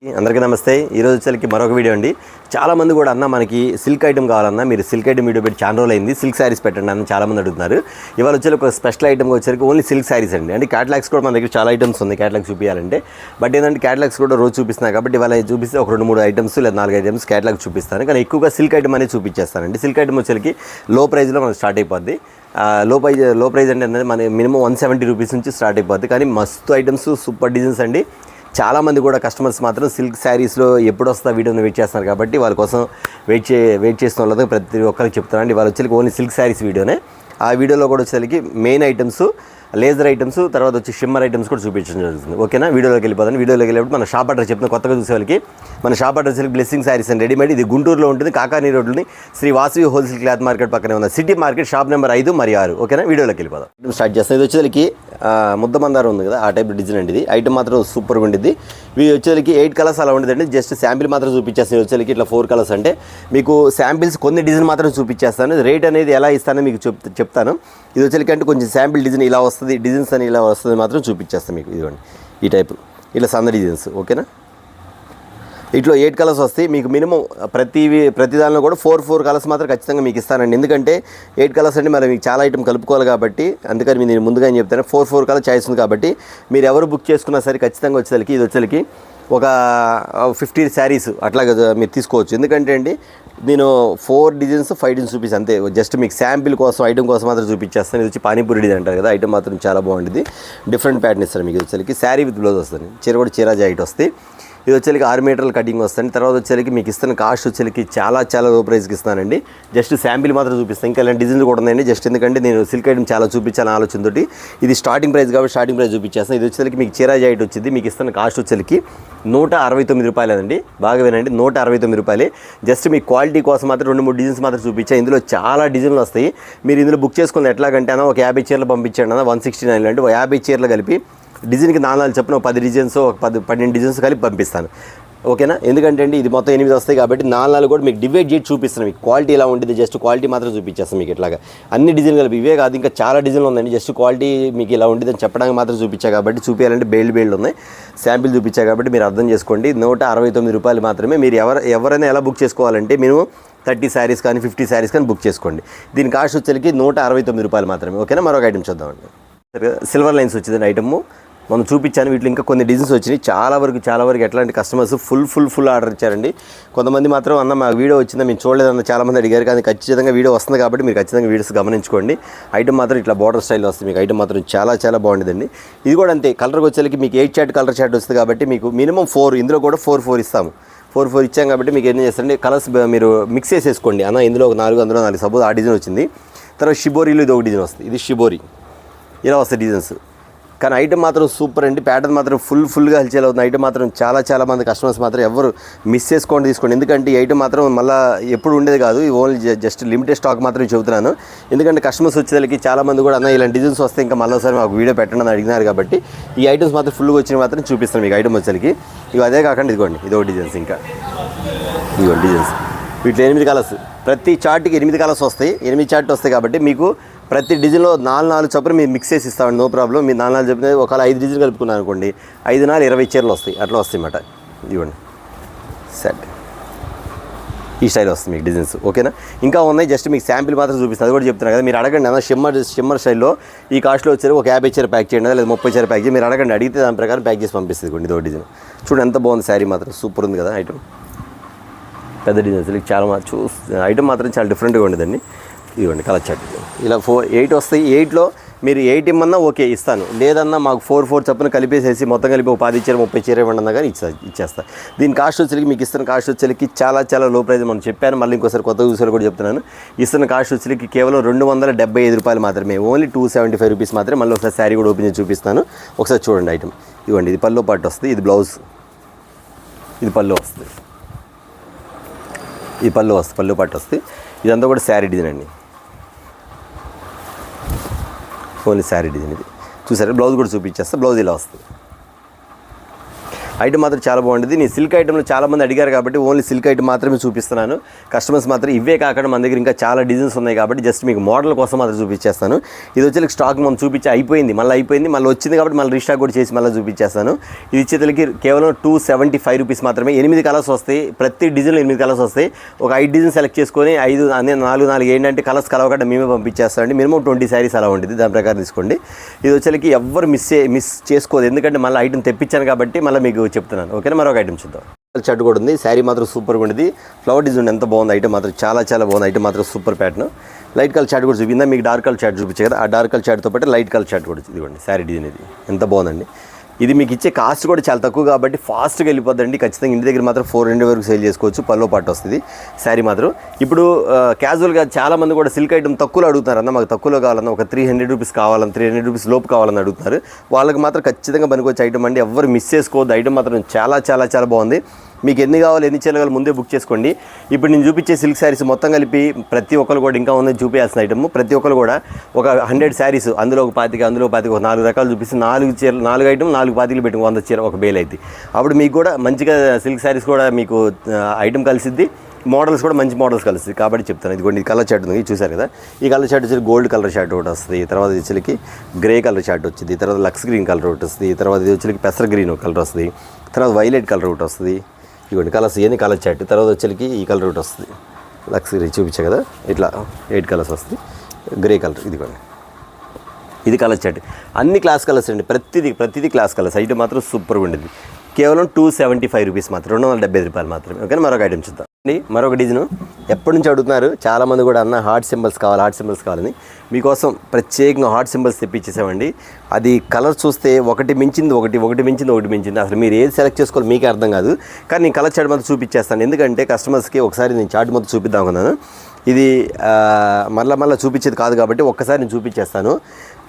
అందరికీ నమస్తే. ఈరోజు వచ్చేసరికి మరొక వీడియో అండి. చాలామంది కూడా అన్న మనకి సిల్క్ ఐటమ్ కావాలన్నా మీరు సిల్క్ ఐటమ్ వీడియో పెట్టి చాలా రోజులు అయింది, సిల్క్ శారీస్ పెట్టండి అని చాలామంది అడుగుతున్నారు. ఇవాళ వచ్చే ఒక స్పెషల్ ఐటమ్ వచ్చేసరికి ఓన్లీ సిల్క్ శారీస్ అండి. అంటే క్యాటలాగ్స్ కూడా మన దగ్గర చాలా ఐటమ్స్ ఉంది క్యాటలాగ్స్ చూపించాలంటే. బట్ ఏంటంటే క్యాటలాగ్స్ కూడా రోజు చూపిస్తున్నాయి కాబట్టి ఇవాళ చూపిస్తే ఒక 2-3 ఐటమ్స్ లేదా 4 ఐటమ్స్ క్యాటలాగ్ చూపిస్తాను. కానీ ఎక్కువగా సిల్క్ ఐటమ్ అనేది చూపించేస్తానండి. సిల్క్ ఐటమ్ వచ్చేసరికి లో ప్రైస్లో మనకు స్టార్ట్ అయిపోద్ది. లో ప్రైస్ అంటే మన మినిమం 170 రూపీస్ నుంచి స్టార్ట్ అయిపోద్ది. కానీ మస్తు ఐటమ్స్, సూపర్ డిజైన్స్ అండి. చాలామంది కూడా కస్టమర్స్ మాత్రం సిల్క్ శారీస్లో ఎప్పుడు వస్తా వీడియోని వెయిట్ చేస్తున్నారు కాబట్టి వాళ్ళ కోసం వెయిట్ చేస్తున్న వాళ్ళతో ప్రతి ఒక్కరికి చెప్తానండి. వాళ్ళు వచ్చేసరికి ఓన్లీ సిల్క్ శారీస్ వీడియోనే. ఆ వీడియోలో కూడా వచ్చేసరికి మెయిన్ ఐటమ్స్, లేజర్ ఐటమ్స్, తర్వాత వచ్చి షిమ్మర్ ఐటమ్స్ కూడా చూపించడం జరుగుతుంది. ఓకేనా, వీడియోలోకి వెళ్ళిపోతాను. వీడియోలోకి వెళ్ళినప్పుడు మన షాప్ అడ్రస్ చెప్తున్నా. కొత్తగా చూసే వాళ్ళకి మన shop address blessing sarees and readymade. ఇది గుంటూరులో ఉంటుంది, కాకానీ రోడ్లోని Shri Vasavi wholesale cloth market పక్కనే ఉన్న సిటీ మార్కెట్, షాప్ నెంబర్ 5 మరియు 6. ఓకేనా, వీడియోలోకి వెళ్ళిపోదాం. స్టార్ట్ చేస్తాం. ఇది వచ్చేసరికి ముద్ద మందారం ఉంది కదా, ఆ టైప్ డిజైన్ అండి. ఇది ఐటమ్ మాత్రం సూపర్గా ఉంటుంది. ఇవి వచ్చేసరికి 8 కలర్స్ అలా ఉండదండి. జస్ట్ శాంపిల్ మాత్రం చూపించేస్తాను. వచ్చేసరికి ఇట్లా 4 కలర్స్ అంటే మీకు శాంపిల్స్ కొన్ని డిజైన్ మాత్రం చూపించేస్తాను. రేట్ అనేది ఎలా ఇస్తానో మీకు చెప్తాను. ఇది వచ్చేసరికి అంటే కొంచెం శాంపిల్ డిజైన్ ఇలా వస్తుంది, డిజైన్స్ అని ఇలా వస్తుంది మాత్రం చూపించేస్తాను మీకు. ఇదిగోండి ఈ టైపు ఇలా సంద డిజైన్స్. ఓకేనా, ఇట్లా 8 కలర్స్ వస్తాయి మీకు. మినిమం ప్రతి దానిలో కూడా 4 కలర్స్ మాత్రం ఖచ్చితంగా మీకు ఇస్తానండి. ఎందుకంటే 8 కలర్స్ అంటే మరి మీకు చాలా ఐటమ్ కలుపుకోవాలి కాబట్టి, అందుకని నేను ముందుగా ఏం చెప్తాను, 4 కలర్ చాయిస్ ఉంది కాబట్టి మీరు ఎవరు బుక్ చేసుకున్నా సరే ఖచ్చితంగా వచ్చేసరికి ఇది వచ్చేసరికి ఒక 50 శారీస్ అట్లాగా మీరు తీసుకోవచ్చు. ఎందుకంటే అండి నేను 4 డిజైన్స్ 5 డిజైన్స్ చూపిస్తాను అంతే. జస్ట్ మీకు శాంపిల్ కోసం, ఐటమ్ కోసం మాత్రం చూపించేస్తాను. ఇది వచ్చి పానీపూరి డిజైన్ అంటారు కదా, ఐటమ్ మాత్రం చాలా బాగుంటుంది. డిఫరెంట్ ప్యాటర్న్ ఇస్తారు మీకు. వచ్చేసరికి శారీ విత్ బ్లౌజ్ వస్తుంది, చీర కూడా చీరా జాకెట్ వస్తాయి. ఇది వచ్చేసరికి 6 మీటర్ల కటింగ్ వస్తుంది. తర్వాత వచ్చేసరికి మీకు ఇస్తున్న కాస్ట్ వచ్చేసరికి చాలా లో ప్రైస్కి ఇస్తానండి. జస్ట్ శాంపిల్ మాత్రం చూపిస్తాను. ఇంకా ఇలాంటి డిజైన్స్ కూడా ఉన్నాయండి. జస్ట్ ఎందుకంటే నేను సిల్క్ ఐటమ్ చాలా చూపించాలని ఆలోచనతోటి ఇది స్టార్టింగ్ ప్రైస్ కాబట్టి స్టార్టింగ్ ప్రైస్ చూపించేస్తాను. ఇది వచ్చేసరికి మీకు చీరా జాకెట్ వచ్చింది. మీకు ఇస్తున్న కాస్ట్ వచ్చేసరికి 169 రూపాయలండి. బాగా వినండి, 169 రూపాయలే. జస్ట్ మీ క్వాలిటీ కోసం మాత్రం 2-3 డిజైన్స్ మాత్రం చూపించాను. ఇందులో చాలా డిజైన్లు వస్తాయి. మీరు ఇందులో బుక్ చేసుకుని ఎట్లాగంటే అన్న ఒక 50 చీరలు పంపించండి అన్న 169 అంటే 50 చీరలు కలిపి డిజైన్కి 4 చెప్పిన 10 డిజైన్స్, ఒక 12 డిజైన్స్ కలిపి పంపిస్తాను. ఓకేనా, ఎందుకంటే అండి ఇది మొత్తం 8 వస్తాయి కాబట్టి 4 కూడా మీకు డివైడ్ చేసి చూపిస్తాను. మీకు క్వాలిటీ ఎలా ఉంటుంది, జస్ట్ క్వాలిటీ మాత్రం చూపించేస్తాను మీకు. ఇట్లాగా అన్ని డిజైన్లు కలిపి ఇవే కాదు, ఇంకా చాలా డిజైన్లు ఉందండి. జస్ట్ క్వాలిటీ మీకు ఇలా ఉంటుంది అని చెప్పడానికి మాత్రం చూపించా కాబట్టి, చూపించాలంటే బేల్డ్ ఉన్నాయి. శాంపిల్ చూపించా కాబట్టి మీరు అర్థం చేసుకోండి. 169 రూపాయలు మాత్రమే. మీరు ఎవరైనా ఎలా బుక్ చేసుకోవాలంటే మినిమం 30 శారీస్ కానీ 50 శారీస్ కానీ బుక్ చేసుకోండి. దీని కాస్ట్ వచ్చేసరికి 169 రూపాయలు మాత్రమే. ఓకేనా, మరొక ఐటమ్ చూద్దామండి. సిల్వర్ లైన్స్ వచ్చిందండి ఐటమ్ మనం చూపించాను. వీటిలో ఇంకా కొన్ని డిజైన్స్ వచ్చినాయి. చాలా వరకు ఎట్లాంటి కస్టమర్స్ ఫుల్ ఆర్డర్ ఇచ్చారండి. కొంతమంది మాత్రం అన్న మా వీడియో వచ్చిందా మేము చూడలేదన్న చాలామంది అడిగారు. కానీ ఖచ్చితంగా వీడియో వస్తుంది కాబట్టి మీరు ఖచ్చితంగా వీడియోస్ గమనించుకోండి. ఐటమ్ మాత్రం ఇట్లా బార్డర్ స్టైల్లో వస్తుంది మీకు. ఐటమ్ మాత్రం చాలా బాగుంటుందండి. ఇది కూడా అంతే. కలర్కి వచ్చేసరికి మీకు 8 చార్ట్ కలర్ చార్ట్ వస్తుంది కాబట్టి మీకు మినిమం 4, ఇందులో కూడా 4 ఇస్తాము. 4 ఇచ్చాం కాబట్టి మీకు ఏం చేస్తారంటే కలర్స్ మీరు మిక్స్ చేసేసుకోండి అన్న. ఇందులో ఒక 4, అందులో 4 సపోజ్ ఆ డిజైన్ వచ్చింది. తర్వాత షిబోరీలో ఇది ఒక డిజైన్ వస్తుంది. ఇది షిబోరీ ఇలా వస్తాయి డిజైన్స్. కానీ ఐటమ్ మాత్రం సూపర్ అండి. ప్యాటర్న్ మాత్రం ఫుల్గా హల్చల్ అవుతుంది. ఐటమ్ మాత్రం చాలా మంది కస్టమర్స్ మాత్రం ఎవరు మిస్ చేసుకోండి, తీసుకోండి. ఎందుకంటే ఈ ఐటమ్ మాత్రం మళ్ళీ ఎప్పుడు ఉండేది కాదు. ఓన్లీ జస్ట్ లిమిటెడ్ స్టాక్ మాత్రమే చెబుతున్నాను. ఎందుకంటే కస్టమర్స్ వచ్చేసరికి చాలామంది కూడా అన్న ఇలాంటి డిజైన్స్ వస్తే ఇంకా మళ్ళీసారి మాకు వీడియో పెట్టండి అని అడిగినారు కాబట్టి ఈ ఐటమ్స్ మాత్రం ఫుల్గా వచ్చిన మాత్రం చూపిస్తాను మీకు. ఐటమ్ వచ్చేసరికి ఇవి అదే కాకుండా ఇదిగోండి ఇదో డిజైన్స్, ఇంకా ఇదిగోండి డిజైన్స్. వీటిలో 8 కలర్స్, ప్రతి చార్ట్కి 8 కలర్స్ వస్తాయి. 8 చార్ట్ వస్తాయి కాబట్టి మీకు ప్రతి డిజైన్లో 4 చొప్పున మీరు మిక్స్ చేసి ఇస్తామండి. No problem. మీరు 4 చెప్పిన ఒకవేళ 5 డిజైన్ కలుపుకున్నాను అనుకోండి, 5 4 20 చీరలు వస్తాయి. అట్లా వస్తాయి అన్నమాట. ఇవ్వండి సెట్ ఈ స్టైల్ వస్తుంది మీకు డిజైన్స్. ఓకేనా, ఇంకా ఉన్నాయి. జస్ట్ మీకు శాంపిల్ మాత్రం చూపిస్తాను. అది కూడా చెప్తున్నాను కదా, మీరు అడగండి అన్న షిమ్మర్ స్టైల్లో ఈ కాస్ట్లో వచ్చారు ఒక 50 చీర ప్యాక్ చేయండి లేదా 30 చీర ప్యాక్ చేయండి. మీరు అడగండి, అడిగితే దాని ప్రకారం ప్యాక్ చేసి పంపిస్తుంది. కొన్ని ఇదో డిజైన్ చూడండి ఎంత బాగుంది. శారీ మాత్రం సూపర్ ఉంది కదా. ఐటమ్ పెద్ద డిజైన్స్ చాలా ఐటమ్ మాత్రం చాలా డిఫరెంట్గా ఉండదండి. ఇవ్వండి కలర్ చార్ట్ ఇలా 8 వస్తాయి. 8లో మీరు 8 ఇమ్మన్నా ఓకే ఇస్తాను, లేదన్నా మాకు 4 చొప్పున కలిపేసేసి మొత్తం కలిపి ఒక 10 చీర 30 చీర ఇవ్వండి అన్నా కానీ ఇచ్చేస్తా. దీని కాస్ట్ వచ్చేసరికి మీకు ఇస్తున్న కాస్ట్ వచ్చేసరికి చాలా లో ప్రైస్ మనం చెప్పాను. మళ్ళీ ఇంకోసారి కొత్త యూసర్ కూడా చెప్తున్నాను. ఇస్తున్న కాస్ట్ వచ్చేసరికి కేవలం 275 రూపాయలు మాత్రమే. ఓన్లీ 275 రూపీస్ మాత్రమే. మళ్ళీ ఒకసారి శారీ కూడా ఓపెన్ చేసి చూపిస్తాను. ఒకసారి చూడండి ఐటమ్. ఇవ్వండి ఇది పల్లో పాటు వస్తుంది. ఇది బ్లౌజ్, ఇది పల్లో వస్తుంది. ఈ పళ్ళు పాటు వస్తుంది. ఇదంతా కూడా శారీ డిజైన్ అండి. ఓన్లీ శారీ డిజైన్ ఇది చూసారా. బ్లౌజ్ కూడా చూపించేస్తా. బ్లౌజ్ ఇలా వస్తుంది. ఐటమ్ మాత్రం చాలా బాగుంటుంది. నేను సిల్క్ ఐటమ్లో చాలామంది అడిగారు కాబట్టి ఓన్లీ సిల్క్ ఐటమ్ మాత్రమే చూపిస్తున్నాను. కస్టమర్స్ మాత్రం ఇవే కాకుండా మన దగ్గర ఇంకా చాలా డిజైన్స్ ఉన్నాయి కాబట్టి జస్ట్ మీకు మోడల్ కోసం మాత్రం చూపించేస్తాను. ఇది వచ్చేసరికి స్టాక్ మనం చూపించి అయిపోయింది, మళ్ళీ వచ్చింది కాబట్టి మళ్ళీ రీస్టాక్ కూడా చేసి మళ్ళీ చూపించేస్తాను. ఇది ఇచ్చేతలకి కేవలం 275 రూపీస్ మాత్రమే. 8 కలర్స్ వస్తాయి, ప్రతి డిజైన్లో 8 కలర్స్ వస్తాయి. ఒక 5 డిజైన్ సెలెక్ట్ చేసుకొని 4 ఏంటంటే కలర్స్ కలవకుండా మేమే పంపించేస్తామండి. మినిమం 20 శారీస్ అలా ఉంటుంది, దాని ప్రకారం తీసుకోండి. ఇది వచ్చేసరికి ఎవ్వరు మిస్ చేసుకోదు, ఎందుకంటే మళ్ళీ ఐటమ్ తెప్పించాను కాబట్టి మళ్ళీ మీకు చెప్తున్నాను. ఓకేనా, మరొక ఐటమ్ చూద్దాం. షర్ట్ కూడా ఉంది, శారీ మాత్రం సూపర్గా ఉండేది. ఫ్లవర్ డిజైన్ ఎంత బాగుంది, ఐటమ్ మాత్రం చాలా బాగుంది. ఐటమ్ మాత్రం super pattern. Light colour shirt కూడా చూపిందా, మీకు డార్క్ కలర్ షర్ట్ చూపించే కదా, ఆ డార్క్ కలర్ షర్ట్తో పాటు లైట్ కలర్ షర్ట్ కూడా ఇదిగోండి. శారీ డిజైన్ ఇది ఎంత బాగుందండి. ఇది మీకు ఇచ్చే కాస్ట్ కూడా చాలా తక్కువ కాబట్టి ఫాస్ట్గా వెళ్ళిపోద్దండి. ఖచ్చితంగా ఇంటి దగ్గర మాత్రం 400 వరకు సేల్ చేసుకోవచ్చు. పల్లో పాటు వస్తుంది శారీ మాత్రం. ఇప్పుడు క్యాజువల్గా చాలామంది కూడా సిల్క్ ఐటమ్ తక్కువలో అడుగుతున్నారు అన్న, మాకు తక్కువలో కావాలన్నా, ఒక 300 రూపీస్ కావాలని, 300 రూపీస్ లోపు కావాలని అడుగుతున్నారు. వాళ్ళకి మాత్రం ఖచ్చితంగా పనికొచ్చే ఐటమ్ అండి, ఎవ్వరు మిస్ చేసుకోవద్దు. ఐటమ్ మాత్రం చాలా బాగుంది. మీకు ఎన్ని కావాలి, ఎన్ని చీరలు ముందే బుక్ చేసుకోండి. ఇప్పుడు నేను చూపించే సిల్క్ శారీస్ మొత్తం కలిపి ప్రతి ఒక్కరు కూడా ఇంకా ఉంది చూపించాల్సిన ఐటమ్. ప్రతి ఒక్కరు కూడా ఒక 100 శారీస్, అందులో ఒక 25 ఒక 4 రకాలు చూపిస్తే 4 చీరలు, 4 ఐటమ్ 4 పాతికలు పెట్టి 100 చీర ఒక బేల్ అయితే అప్పుడు మీకు కూడా మంచిగా సిల్క్ శారీస్ కూడా మీకు ఐటమ్ కలిసిద్ది, మోడల్స్ కూడా మంచి మోడల్స్ కలిసి కాబట్టి చెప్తాను. ఇది కొన్ని కలర్ షర్ట్ ఉంది చూసారు కదా, ఈ కలర్ షర్ట్ వచ్చి గోల్డ్ కలర్ షర్ట్ ఒకటి వస్తుంది, తర్వాత వచ్చేకి గ్రే కలర్ షర్ట్ వచ్చింది, తర్వాత లక్స్ గ్రీన్ కలర్ ఒకటి వస్తుంది, తర్వాత ఇది వచ్చేకి పెసర గ్రీన్ ఒక కలర్ వస్తుంది, తర్వాత వైలెట్ కలర్ ఒకటి వస్తుంది. ఇవ్వండి కలర్స్, ఏంది కలర్ షర్ట్. తర్వాత వచ్చేకి ఈ కలర్ ఒకటి వస్తుంది, లక్స్ గ్రీన్ చూపించా కదా, ఇట్లా 8 కలర్స్ వస్తుంది. గ్రే కలర్ ఇదిగోండి, ఇది కలర్ షర్ట్. అన్ని క్లాస్ కలర్స్ అండి, ప్రతిదీ క్లాస్ కలర్స్. ఐటమ్ మాత్రం సూపర్గా ఉండేది. కేవలం 275 రూపీస్ మాత్రం, 275 రూపాయలు మాత్రమే. ఓకే, మరొక ఐటమ్ చూద్దాం అండి. మరొక డిజైన్ ఎప్పటి నుంచి అడుగుతున్నారు చాలామంది కూడా, అన్న హార్ట్ సింబల్స్ కావాలని మీకోసం ప్రత్యేకంగా హార్ట్ సింబల్స్ తెప్పించేసామండి. అది కలర్ చూస్తే ఒకటి మించింది ఒకటి. అసలు మీరు ఏది సెలెక్ట్ చేసుకోవాలి మీకే అర్థం కాదు. కానీ నేను కలర్ చార్ట్ మొత్తం చూపించేస్తాను, ఎందుకంటే కస్టమర్స్కి ఒకసారి నేను చార్ట్ మొత్తం చూపిద్దాం అనుకున్నాను. ఇది మళ్ళీ చూపించేది కాదు కాబట్టి ఒక్కసారి నేను చూపించేస్తాను.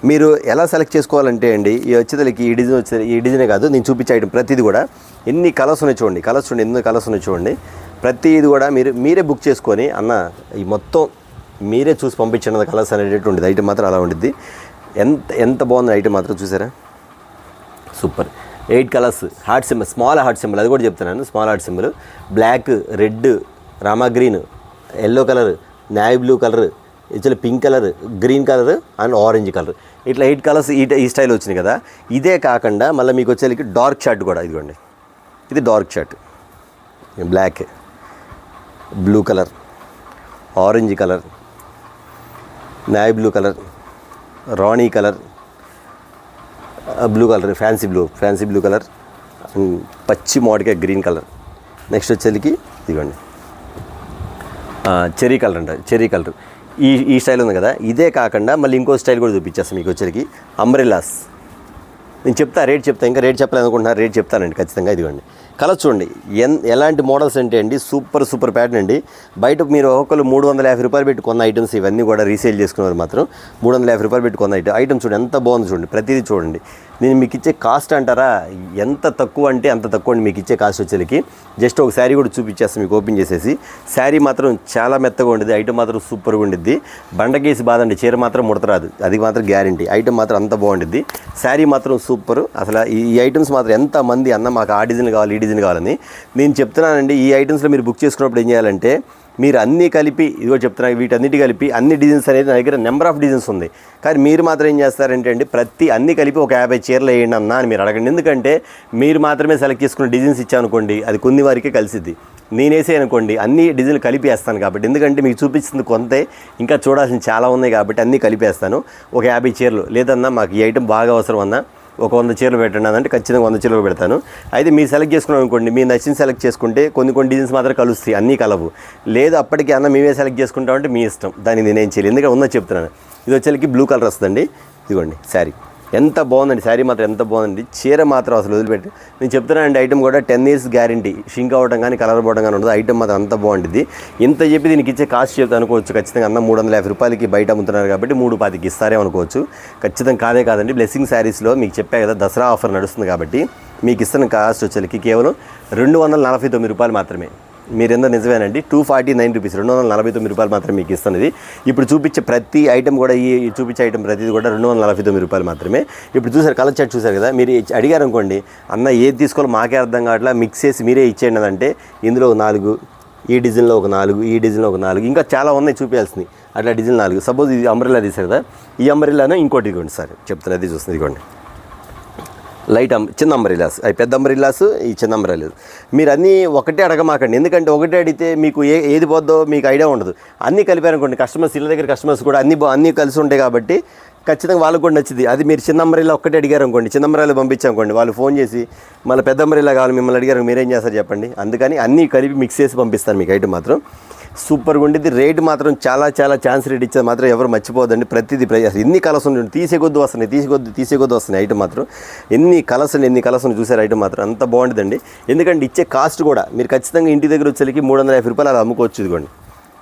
మీరు ఎలా సెలెక్ట్ చేసుకోవాలంటే అండి, ఈ వచ్చేదానికి ఈ డిజైనే కాదు, నేను చూపించే ఐటమ్ ప్రతిది కూడా ఎన్ని కలర్స్ ఉన్నాయి చూడండి, ఎన్ని కలర్స్ ఉన్నాయి చూడండి. ప్రతిది కూడా మీరే బుక్ చేసుకొని, అన్న ఈ మొత్తం మీరే చూసి పంపించిన కలర్స్ అనేటటువంటి ఐటమ్ మాత్రం అలా ఉండిద్ది. ఎంత బాగుంది ఐటమ్ మాత్రం చూసారా, super. 8 colours, heart symbol, small heart symbol, అది కూడా చెప్తున్నాను. Small heart symbol, black, red, rama green, yellow colour, navy blue colour, actually pink colour, green colour and orange colour, ఇట్లా 8 కలర్స్ ఈ స్టైల్ వచ్చినాయి కదా. ఇదే కాకుండా మళ్ళీ మీకు వచ్చేసరికి డార్క్ షర్ట్ కూడా ఇదిగోండి, ఇది dark shirt, black, blue colour, orange colour, navy blue colour, రాణి colour, blue colour, fancy blue colour, పచ్చి మామిడికాయ గ్రీన్ కలర్. నెక్స్ట్ వచ్చేసరికి ఇదిగోండి చెరీ కలర్ అంటారు, చెరీ కలర్. ఈ స్టైల్ ఉంది కదా. ఇదే కాకుండా మళ్ళీ ఇంకో స్టైల్ కూడా చూపించేస్తాను మీకు వచ్చేసరికి అంబ్రెల్లాస్. నేను రేట్ చెప్తా, ఇంకా రేట్ చెప్పలేదు అనుకుంటున్నారు, రేట్ చెప్తానండి ఖచ్చితంగా. ఇదిగోండి కలర్ చూడండి, ఎలాంటి మోడల్స్ అంటే అండి, సూపర్ ప్యాటర్న్ అండి. బయట మీరు ఒక్కొక్కరు 350 రూపాయలు పెట్టి కొన్న ఐటమ్స్ ఇవన్నీ కూడా రీసేల్ చేసుకున్నారు మాత్రం 350 రూపాయలు పెట్టి కొన్న ఐటమ్ చూడండి ఎంత బాగుంది చూడండి, ప్రతిదీ చూడండి. నేను మీకు ఇచ్చే కాస్ట్ అంటారా, ఎంత తక్కువ అంటే అంత తక్కువ అండి మీకు ఇచ్చే కాస్ట్ వచ్చేకి. జస్ట్ ఒక శారీ కూడా చూపించేస్తాను మీకు ఓపెన్ చేసేసి. శారీ మాత్రం చాలా మెత్తగా ఉండేది, ఐటమ్ మాత్రం సూపర్గా ఉండిద్ది. బండకేసి బాదండి, చీర మాత్రం ముడతరాదు, అది మాత్రం గ్యారంటీ. ఐటమ్ మాత్రం అంత బాగుండిద్ది, శారీ మాత్రం సూపర్. అసలు ఈ ఐటమ్స్ మాత్రం ఎంతమంది అన్న మాకు ఆ డిజైన్ కావాలి, ఈ డిజైన్ కావాలని నేను చెప్తున్నానండి. ఈ ఐటమ్స్లో మీరు బుక్ చేసుకున్నప్పుడు ఏం చేయాలంటే, మీరు అన్నీ కలిపి ఇదిగో చెప్తున్నా, వీటన్నిటి కలిపి అన్ని డిజైన్స్ అనేది నా దగ్గర నెంబర్ ఆఫ్ డిజైన్స్ ఉంది. కానీ మీరు మాత్రం ఏం చేస్తారంటే అండి, అన్ని కలిపి ఒక 50 చీరలు వేయండి అన్నా అని మీరు అడగండి. ఎందుకంటే మీరు మాత్రమే సెలెక్ట్ చేసుకున్న డిజైన్స్ ఇచ్చానుకోండి, అది కొన్ని వారికే కలిసిద్ది. నేనేసే అనుకోండి అన్ని డిజైన్లు కలిపేస్తాను కాబట్టి, ఎందుకంటే మీకు చూపిస్తుంది కొంతే, ఇంకా చూడాల్సింది చాలా ఉన్నాయి కాబట్టి అన్నీ కలిపేస్తాను. ఒక 50 చీరలు లేదన్నా మాకు ఈ ఐటమ్ బాగా అవసరం అన్నా ఒక 100 చీరలు పెట్టండి అదంటే ఖచ్చితంగా 100 చీరలు పెడతాను. అయితే మీరు సెలెక్ట్ చేసుకున్నాం అనుకోండి, మీరు నచ్చిన సెలెక్ట్ చేసుకుంటే కొన్ని డిజైన్స్ మాత్రం కలుస్తాయి, అన్నీ కలవు. లేదు అప్పటికి అన్న మేమే సెలెక్ట్ చేసుకుంటామంటే మీ ఇష్టం, దాన్ని నేనేం చేయలేదు, ఎందుకంటే ఉన్నది చెప్తున్నాను. ఇది వచ్చేకి బ్లూ కలర్ వస్తుందండి, ఇదిగోండి శారీ ఎంత బాగుందండి, శారీ మాత్రం ఎంత బాగుందండి. చీర మాత్రం అసలు వదిలిపెట్టి నేను చెప్తున్నానండి, ఐటమ్ కూడా 10 years గ్యారంటీ, షింక్ అవ్వడం కానీ కలర్ పోవడం కానీ ఉండదు. ఐటమ్ మాత్రం అంత బాగుంటుంది. ఇంత చెప్పి దీనికి ఇచ్చే కాస్ట్ చెప్తే అనుకోవచ్చు ఖచ్చితంగా అన్న 350 రూపాయలకి బయట అమ్ముతున్నారు కాబట్టి 325కి ఇస్తారేమో అనుకోవచ్చు. ఖచ్చితంగా కాదండి. బ్లెస్సింగ్ శారీస్లో మీకు చెప్పా కదా దసరా ఆఫర్ నడుస్తుంది కాబట్టి మీకు ఇస్తున్న కాస్ట్ వచ్చేకి కేవలం 249 రూపాయలు మాత్రమే. మీరెందో నిజమేనండి. 249 రూపీస్, 249 రూపాయలు మాత్రమే మీకు ఇస్తున్నది. ఇప్పుడు చూపించే ప్రతి ఐటమ్ కూడా ఈ చూపించే ఐటమ్ ప్రతిది కూడా 249 రూపాయలు మాత్రమే. ఇప్పుడు చూసారు కలర్ చార్ట్ చూసారు కదా, మీరు అడిగారు అనుకోండి, అన్న ఏది తీసుకోవాలో మాకే అర్థం కావట్లా, మిక్స్ చేసి మీరే ఇచ్చేయండి అంటే ఇందులో 4, ఈ డిజైన్లో ఒక 4, ఈ డిజైన్లో ఒక 4, ఇంకా చాలా ఉన్నాయి చూపించాల్సినవి. అట్లా డిజైన్ 4. సపోజ్ ఇది అంబ్రెల్లా తీసారు కదా, ఈ అంబ్రెల్లాను ఇంకోటి ఇదిగోండి సార్ చెప్తున్నా, అది చూస్తుంది ఇదిగోండి లైట్ చిన్న అంబ్రెల్లాస్, అవి పెద్ద అంబ్రెల్లాస్, ఈ చిన్న అంబ్రెల్లాస్. మీరు అన్నీ ఒకటే అడగమాకండి, ఎందుకంటే ఒకటే అడిగితే మీకు ఏది పోద్దో మీకు ఐడియా ఉండదు. అన్నీ కలిపారనుకోండి, కస్టమర్స్ ఇళ్ళ దగ్గర కస్టమర్స్ కూడా అన్నీ కలిసి ఉంటాయి కాబట్టి ఖచ్చితంగా వాళ్ళకు కూడా నచ్చింది. అది మీరు చిన్న అంబ్రెల్లా ఒక్కటే అడిగారు అనుకోండి, చిన్న అంబ్రెల్లా పంపించామనుకోండి, వాళ్ళు ఫోన్ చేసి మళ్ళీ పెద్ద అంబ్రెల్లా కావాలి మిమ్మల్ని అడిగారు, మీరేం చేస్తారు చెప్పండి. అందుకని అన్నీ కలిపి మిక్స్ చేసి పంపిస్తాను మీకు. ఐటమ్ మాత్రం సూపర్గా ఉండేది. రేటు మాత్రం చాలా ఛాన్స్ రేట్ ఇచ్చేది మాత్రం ఎవరు మర్చిపోదండి. ప్రతిదీ ఎన్ని కలర్స్ ఉంటుంది, తీసే కొద్ది వస్తున్నాయి ఐటమ్ మాత్రం. ఎన్ని కలర్స్ చూసారు ఐటమ్ మాత్రం అంత బాగుంటుందండి. ఎందుకంటే ఇచ్చే కాస్ట్ కూడా మీరు ఖచ్చితంగా ఇంటి దగ్గర వచ్చేసరికి 350 రూపాయలు అలా అమ్ముకోవచ్చు. ఇదిగోండి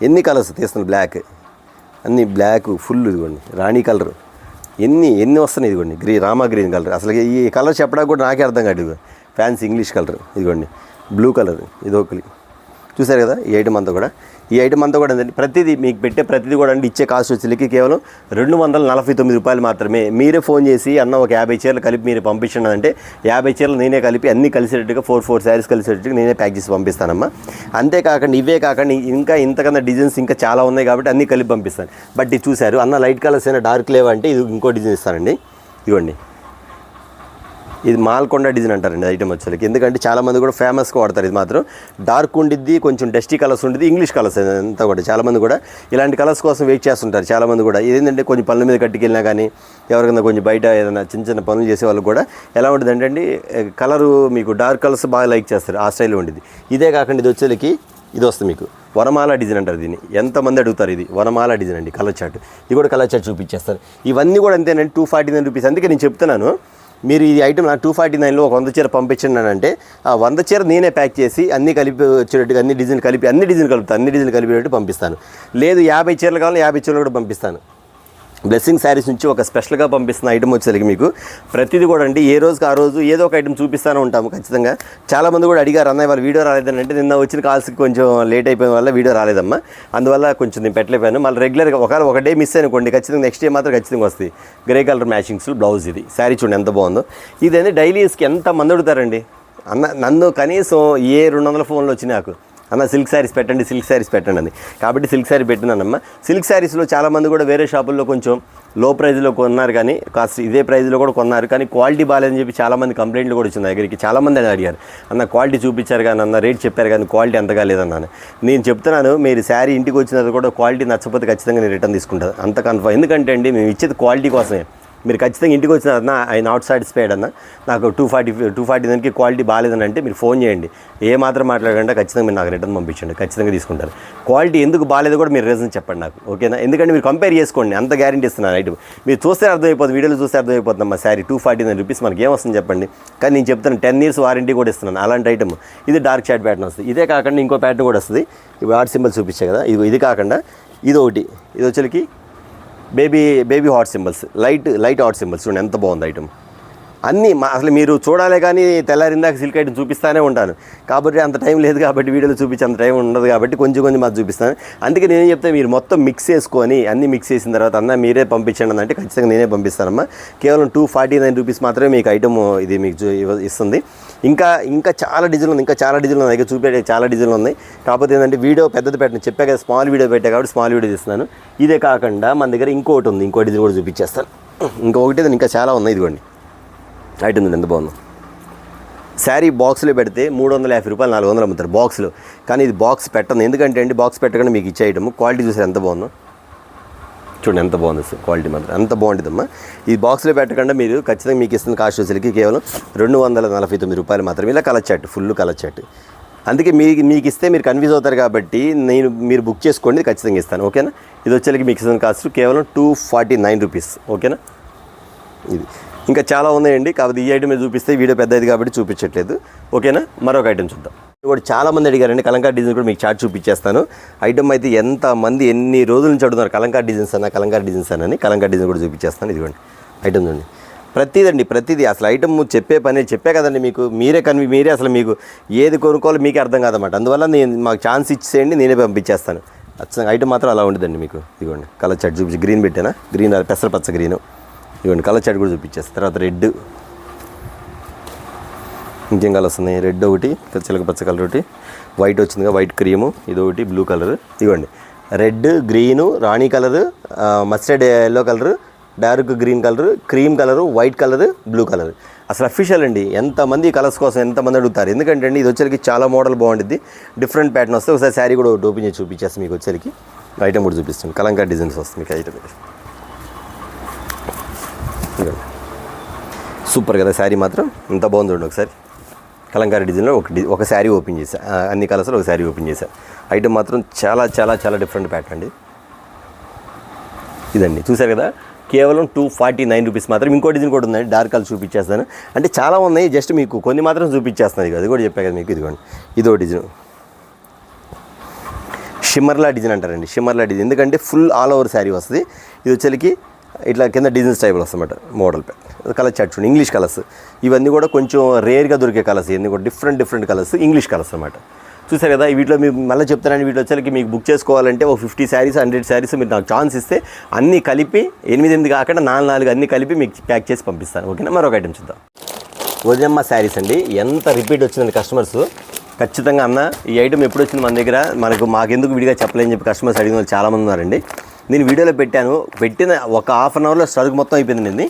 ఎన్ని కలర్స్ బ్లాక్, అన్ని బ్లాక్ ఫుల్, ఇదిగోండి రాణి కలర్, ఎన్ని వస్తున్నాయి. ఇదిగోండి రామా గ్రీన్ కలర్, అసలు ఈ కలర్ చెప్పడానికి కూడా నాకే అర్థం కాదు. ఫ్యాన్సీ ఇంగ్లీష్ కలర్, ఇదిగోండి బ్లూ కలర్, ఇదొకటి చూసారు కదా. ఈ ఐటమ్ అంతా కూడా అండి, ప్రతిదీ మీకు పెట్టే ప్రతిదీ కూడా అండి ఇచ్చే కాస్ట్ వచ్చేసరికి కేవలం 249 రూపాయలు మాత్రమే. మీరే ఫోన్ చేసి అన్న ఒక 50 చీరలు కలిపి మీరు పంపించండి అంటే 50 చీరలు నేనే కలిపి అన్నీ కలిసేటట్టుగా 4 శారీస్ కలిసేటట్టుగా నేనే ప్యాక్ చేసి పంపిస్తానమ్మా. అంతేకాకుండా ఇవే కాకుండా ఇంకా ఇంతకన్నా డిజైన్స్ ఇంకా చాలా ఉన్నాయి కాబట్టి అన్నీ కలిపి పంపిస్తాను. బట్ ఇది చూసారు అన్న లైట్ కలర్స్ అయినా డార్క్ లేవంటే ఇది ఇంకో డిజైన్ ఇస్తానండి. ఇవ్వండి, ఇది మాల్కొండ డిజైన్ అంటారండి ఐటమ్ వచ్చేసరికి. ఎందుకంటే చాలామంది కూడా ఫేమస్గా వాడతారు. ఇది మాత్రం డార్క్ ఉండిద్ది, కొంచెం డస్టీ కలర్స్ ఉంటుంది, ఇంగ్లీష్ కలర్స్ అంతా కూడా. చాలామంది కూడా ఇలాంటి కలర్స్ కోసం వెయిట్ చేస్తుంటారు. చాలామంది కూడా ఇదేంటంటే కొంచెం పనుల మీద కట్టుకెళ్ళినా కానీ ఎవరికైనా కొంచెం బయట ఏదైనా చిన్న పనులు చేసే వాళ్ళు కూడా ఎలా ఉంటుంది అంటే కలరు మీకు డార్క్ కలర్స్ బాగా లైక్ చేస్తారు, ఆ స్టైల్లో ఉండేది. ఇదే కాకుండా ఇది వచ్చేసరికి ఇది వస్తుంది మీకు వనమాల డిజైన్ అంటారు దీన్ని. ఎంతమంది అడుగుతారు, ఇది వనమాల డిజైన్ అండి. కలర్ చార్ట్, ఇది కూడా కలర్ చార్ట్ చూపించేస్తారు. ఇవన్నీ కూడా అంతేనండి, 249 రూపీస్. అందుకే నేను చెప్తున్నాను, మీరు ఈ ఐటమ్ నాకు 249లో ఒక 100 చీర పంపించండి అంటే ఆ 100 చీర నేనే ప్యాక్ చేసి అన్నీ కలిపి వచ్చేటట్టుగా అన్ని డిజైన్ కలిపేటట్టు పంపిస్తాను. లేదు 50 చీరలు కావాలి, 50 చీరలు కూడా పంపిస్తాను. బ్లెస్సింగ్ శారీస్ నుంచి ఒక స్పెషల్గా పంపిస్తున్న ఐటమ్ వచ్చేసరికి మీకు ప్రతిదీ కూడా అండి ఏ రోజుకి ఆ రోజు ఏదో ఒక ఐటమ్ చూపిస్తూనే ఉంటాము ఖచ్చితంగా. చాలామంది కూడా అడిగారు అన్నయ్య వాళ్ళు వీడియో రాలేదని, అంటే నిన్న వచ్చిన కాల్స్కి కొంచెం లేట్ అయిపోయిన వల్ల వీడియో రాలేదమ్మా, అందువల్ల కొంచెం నేను పెట్టలేకపోయాను. మళ్ళీ రెగ్యులర్గా ఒక డే మిస్ అనుకోండి, ఖచ్చితంగా నెక్స్ట్ డే మాత్రం ఖచ్చితంగా వస్తుంది. గ్రే కలర్ మ్యాచింగ్స్ బ్లౌజ్, ఇది శారీ చూడండి ఎంత బాగుందో. ఇదేంటి డైలీ యూస్కి ఎంతమంది అడుగుతారండి అన్న, నన్ను కనీసం 200 ఫోన్లు వచ్చినాయి నాకు, అన్న సిల్క్ శారీస్ పెట్టండి అని. కాబట్టి సిల్క్ శారీ పెట్టినానమ్మా. సిల్క్ శారీస్లో చాలామంది కూడా వేరే షాపుల్లో కొంచెం లో ప్రైజ్లో కొన్నారు, కానీ కాస్ట్ ఇదే ప్రైజ్లో కూడా కొన్నారు, కానీ క్వాలిటీ బాగాలేదని చెప్పి చాలామంది కంప్లైంట్లు కూడా వచ్చింది దగ్గరికి. చాలామంది అడిగారు అన్న క్వాలిటీ చూపించారు కానీ అన్న రేట్ చెప్పారు కానీ క్వాలిటీ అంతగా లేదన్నాను. నేను చెప్తున్నాను, మీరు శారీ ఇంటికి వచ్చిన తర్వాత కూడా క్వాలిటీ నచ్చకపోతే ఖచ్చితంగా నేను రిటర్న్ తీసుకుంటాను, అంత కన్ఫర్మ్. ఎందుకంటే అండి మేము ఇచ్చేది క్వాలిటీ కోసమే. మీరు ఖచ్చితంగా ఇంటికి వచ్చిన అన్న ఐ నాట్ సాటిస్ఫైడ్ అన్న, నాకు 249కి క్వాలిటీ బాగాలేదని అంటే మీరు ఫోన్ చేయండి, ఏ మాత్రం మాట్లాడంటే ఖచ్చితంగా మీరు నాకు రిటర్న్ పంపించండి, ఖచ్చితంగా తీసుకుంటారు. క్వాలిటీ ఎందుకు బాగాలేదు కూడా మీరు రీజన్ చెప్పండి నాకు, ఓకేనా? ఎందుకంటే మీరు కంపేర్ చేసుకోండి, అంత గ్యారెంటీ ఇస్తున్నాను ఐటమ్. మీరు చూస్తే అర్థమైపోతుంది, వీడియోలో చూస్తే అర్థమైపోతుంది అమ్మా. శారీ 249 రూపీస్ మనకి ఏమొస్తుంది చెప్పండి. కానీ నేను చెప్తాను 10 years వారంటీ కూడా ఇస్తున్నాను అలాంటి ఐటమ్. ఇది డార్క్ షార్ట్ ప్యాటర్న్ వస్తుంది. ఇదే కాకుండా ఇంకో ప్యాటర్న్ కూడా వస్తుంది, ఇవి ఆర్ట్ సింబల్స్ చూపించాయి కదా, ఇది కాకుండా ఇది ఒకటి, ఇది వచ్చేకి baby hot symbols, light hot symbols. చూడండి ఎంత బాగుంది ఐటమ్. అన్నీ అసలు మీరు చూడాలే కానీ తెల్లారిందాక సిల్క్ ఐటమ్ చూపిస్తూనే ఉంటాను, కాబట్టి అంత టైం లేదు కాబట్టి వీడియోలో చూపించే అంత టైం ఉండదు కాబట్టి కొంచెం మాకు చూపిస్తాను. అందుకే నేనేం చెప్తే మీరు మొత్తం మిక్స్ చేసుకొని అన్నీ మిక్స్ చేసిన తర్వాత అన్న మీరే పంపించండి అంటే ఖచ్చితంగా నేనే పంపిస్తానమ్మా. కేవలం 249 రూపీస్ మాత్రమే మీకు ఐటమ్ ఇది మీకు ఇస్తుంది. ఇంకా చాలా డిజైన్లు ఉంది, దగ్గర చూపే చాలా డిజైన్లు ఉన్నాయి. కాకపోతే ఏంటంటే వీడియో పెద్దది పెట్టిన చెప్పా కదా, స్మాల్ వీడియో పెట్టా కాబట్టి స్మాల్ వీడియో తీస్తున్నాను. ఇదే కాకుండా మన దగ్గర ఇంకోటి ఉంది, ఇంకో డిజైన్ కూడా చూపించేస్తాను. ఇంకొకటి ఇంకా చాలా ఉన్నాయి. ఇదిగోండి ఐటమ్ ఉంది ఎంత బాగుంది. శారీ బాక్స్లో పెడితే 350 రూపాయలు 400 అమ్ముతారు బాక్స్లో, కానీ ఇది బాక్స్ పెట్టను. ఎందుకంటే అండి బాక్స్ పెట్టకుండా మీకు ఇచ్చే ఐటమ్ క్వాలిటీ చూసారు ఎంత బాగుందో. చూడండి ఎంత బాగుంది సార్, క్వాలిటీ మాత్రం ఎంత బాగుంటుందమ్మా. ఈ బాక్స్లో పెట్టకుండా మీరు ఖచ్చితంగా మీకు ఇస్తున్న కాస్ట్ వచ్చేసరికి కేవలం 249 రూపాయలు మాత్రమే. ఇలా colour chart, full colour chart. అందుకే మీకు ఇస్తే మీరు కన్ఫ్యూజ్ అవుతారు కాబట్టి మీరు బుక్ చేసుకోండి, ఖచ్చితంగా ఇస్తాను, ఓకేనా? ఇది వచ్చేసరికి మీకు ఇస్తున్న కాస్ట్ కేవలం 249 రూపీస్, ఓకేనా? ఇది ఇంకా చాలా ఉన్నాయండి, కాబట్టి ఈ ఐటమ్ చూపిస్తే వీడియో పెద్దది కాబట్టి చూపించట్లేదు, ఓకేనా? మరొక ఐటమ్ చూద్దాం. కూడా చాలామంది అడిగారండి కలంకారీ డిజైన్ కూడా మీకు చార్ట్ చూపించేస్తాను. ఐటమ్ అయితే ఎంతమంది ఎన్ని రోజుల నుంచి అడుగుతున్నారు కలంకారీ డిజైన్స్ అని. కలంకారీ డిజైన్ కూడా చూపించేస్తాను. ఇదిగోండి ఐటమ్ చూడండి, ప్రతిదీ అసలు ఐటమ్ చెప్పే కదండి మీకు, మీరే అసలు మీకు ఏది కొనుక్కోవాలో మీకే అర్థం కాదన్నమాట. అందువల్ల నేను మాకు ఛాన్స్ ఇచ్చేయండి, నేనే పంపించేస్తాను. ఖచ్చితంగా ఐటమ్ మాత్రం అలా ఉండదండి మీకు. ఇదిగోండి కలర్ చాట్ చూపించి, గ్రీన్ పెట్టానా, గ్రీన్ పెసరపచ్చ గ్రీను, ఇదిగోండి కలర్ చాట్ కూడా చూపించేస్తాను. తర్వాత రెడ్, ఇంకేం కలర్స్ ఉన్నాయి, రెడ్ ఒకటి, చిలక పచ్చ కలర్ ఒకటి, వైట్ వచ్చిందిగా, వైట్ క్రీము, ఇది ఒకటి బ్లూ కలర్, ఇదిగోండి రెడ్, గ్రీను, రాణి colour, mustard yellow colour, dark green colour, cream colour, white colour, blue colour. అసలు అఫీషియల్ అండి. ఎంతమంది కలర్స్ కోసం ఎంతమంది అడుగుతారు. ఎందుకంటే అండి ఇది వచ్చేసరికి చాలా మోడల్ బాగుంటుంది, డిఫరెంట్ ప్యాటర్న్ వస్తే. ఒకసారి శారీ కూడా ఓపెన్ చేసి చూపించేస్తాను మీకు. వచ్చేసరికి ఐటమ్ కూడా చూపిస్తాను, కలంకారీ డిజైన్స్ వస్తుంది మీకు ఐటమ్. సూపర్ కదా శారీ మాత్రం, ఎంత బాగుంది చూడండి. ఒకసారి కలంకారీ డిజైన్లో ఒక శారీ ఓపెన్ చేశాను, అన్ని కలర్స్లో ఒక శారీ ఓపెన్ చేశాను. ఐటమ్ మాత్రం చాలా చాలా చాలా డిఫరెంట్ ప్యాటర్న్ అండి. ఇదండి చూసారు కదా, కేవలం 249 రూపీస్ మాత్రం. ఇంకో డిజైన్ కూడా ఉందండి, డార్క్ కలర్ చూపించేస్తాను. అంటే చాలా ఉన్నాయి, జస్ట్ మీకు కొన్ని మాత్రం చూపించేస్తాను. అది కూడా చెప్పా కదా మీకు. ఇదిగోండి ఇదో డిజైన్, షిమ్మర్లా డిజైన్ అంటారండి, షిమ్మర్లా డిజైన్. ఎందుకంటే ఫుల్ ఆల్ ఓవర్ శారీ వస్తుంది. ఇది వచ్చేసరికి ఇట్లా కింద డిజైన్స్ టైప్లో వస్తుందన్నమాట. మోడల్ కలర్ చార్ట్ చూడండి, ఇంగ్లీష్ కలర్స్. ఇవన్నీ కూడా కొంచెం రేర్గా దొరికే కలర్స్, ఇవన్నీ కూడా డిఫరెంట్ కలర్స్, ఇంగ్లీష్ కలర్స్ అన్నమాట. చూసారు కదా, వీటిలో మీరు మళ్ళీ చెప్తానండి, వీటిలో వచ్చేసరికి మీకు బుక్ చేసుకోవాలంటే ఒక 50 శారీస్ 100 శారీస్ మీరు నాకు ఛాన్స్ ఇస్తే అన్నీ కలిపి 8 కాకుండా 4 అన్నీ కలిపి మీకు ప్యాక్ చేసి పంపిస్తాను. ఓకేనా, మరొక ఐటమ్ చూద్దాం. వదినమ్మ శారీస్ అండి. ఎంత రిపీట్ వచ్చిందండి కస్టమర్స్. ఖచ్చితంగా అన్న ఈ ఐటమ్ ఎప్పుడు వచ్చింది మన దగ్గర, మాకెందుకు విడిగా చెప్పలేని చెప్పి కస్టమర్స్ అడిగిన వాళ్ళు చాలామంది ఉన్నారండి. నేను వీడియోలో పెట్టిన ఒక హాఫ్ అన్ అవర్లో స్టాక్ మొత్తం అయిపోయిందండి.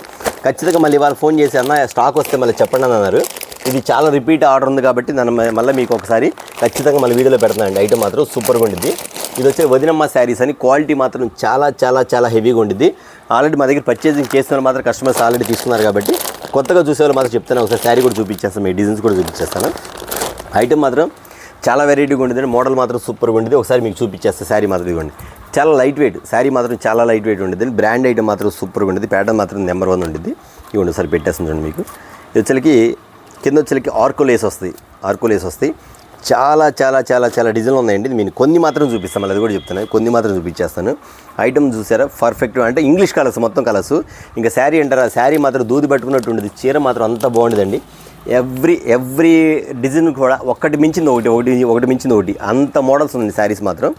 ఖచ్చితంగా మళ్ళీ వాళ్ళు ఫోన్ చేసి అన్న స్టాక్ వస్తే మళ్ళీ చెప్పండి అని అన్నారు. ఇది చాలా రిపీట్ ఆర్డర్ ఉంది కాబట్టి నన్ను మళ్ళీ మీకు ఒకసారి ఖచ్చితంగా మళ్ళీ వీడియోలో పెడతానండి. ఐటమ్ మాత్రం సూపర్గా ఉండిద్ది. ఇది వచ్చే వదినమ్మ శారీస్ అని, క్వాలిటీ మాత్రం చాలా చాలా చాలా హెవీగా ఉండిద్ది. ఆల్రెడీ మా దగ్గర పర్చేసింగ్ చేస్తున్న మాత్రం కస్టమర్స్ ఆల్రెడీ తీసుకున్నారు కాబట్టి కొత్తగా చూసేవాళ్ళు మాత్రం చెప్తాను. ఒకసారి శారీ కూడా చూపించేస్తాను, మీ డిజైన్స్ కూడా చూపించేస్తాను. ఐటమ్ మాత్రం చాలా వెరైటీగా ఉండేది, మోడల్ మాత్రం సూపర్గా ఉండేది. ఒకసారి మీకు చూపించేస్తాను. శారీ మాత్రం ఇవ్వండి, చాలా లైట్ వెయిట్ శారీ మాత్రం, చాలా లైట్ వెయిట్ ఉండేది. బ్రాండ్ ఐటమ్ మాత్రం సూపర్గా ఉండేది. ప్యాటర్న్ మాత్రం నెంబర్ 1 ఉండేది. ఇవ్వండి ఒకసారి పెట్టేస్తుంది చూడండి మీకు. ఇది వచ్చేకి కింద వచ్చేకి ఆర్కో లేస్ వస్తాయి. చాలా చాలా చాలా చాలా డిజైన్లు ఉన్నాయండి. నేను కొన్ని మాత్రం చూపిస్తాను, మళ్ళీ అది కూడా చెప్తాను, కొన్ని మాత్రం చూపించేస్తాను. ఐటమ్ చూసారా, పర్ఫెక్ట్ అంటే ఇంగ్లీష్ కలర్స్, మొత్తం కలర్స్. ఇంకా శారీ అంటారా, శారీ మాత్రం దూది పట్టుకున్నట్టు ఉండేది. చీర మాత్రం అంత బాగుండేదండి. ఎవ్రీ డిజైన్ కూడా ఒకటి మించింది ఒకటి అంత మోడల్స్ ఉంది శారీస్ మాత్రం.